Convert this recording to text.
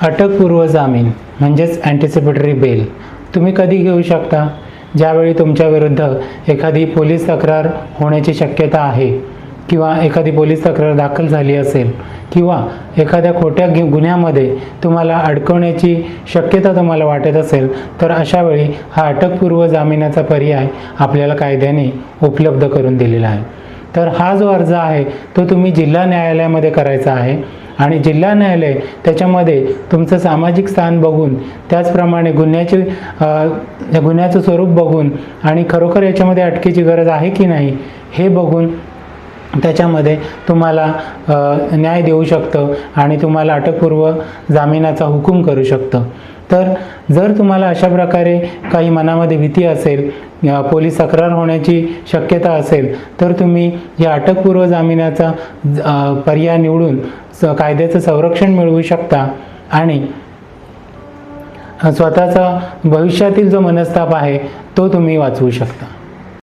अटकपूर्व जामीन म्हणजेच अँटिसिपेटरी बेल तुम्ही कधी घेऊ शकता? ज्यावेळी तुमच्या विरुद्ध एखादी पोलीस तक्रार होण्याची शक्यता आहे किंवा एखादी पोलीस तक्रार दाखल झाली असेल किंवा एखाद्या खोट्या गुन्ह्यामध्ये तुम्हाला अडकवण्याची शक्यता तुम्हाला वाटत असेल, तर अशा वेळी हा अटकपूर्व जामिनाचा पर्याय आपल्याला कायद्याने उपलब्ध करून दिलेला आहे. तर हा जो अर्ज आहे तो तुम्ही जिल्हा न्यायालयामध्ये करायचा आहे आणि जिल्हा न्यायालय त्याच्यामध्ये तुमचं सामाजिक स्थान बघून, त्याचप्रमाणे गुन्ह्याचं स्वरूप बघून आणि खरोखर याच्यामध्ये अटकेची गरज आहे की नाही हे बघून त्याच्यामध्ये तुम्हाला न्याय देऊ शकतं आणि तुम्हाला अटकपूर्व जामिनाचा हुकूम करू शकतं. तर जर तुम्हाला अशा प्रकारे काही मनामध्ये भीती असेल, पोलीस तक्रार होण्याची शक्यता असेल, तर तुम्ही या अटकपूर्व जामिनाचा पर्याय निवडून कायद्याचं संरक्षण मिळवू शकता आणि स्वतःचा भविष्यातील जो मनस्ताप आहे तो तुम्ही वाचवू शकता.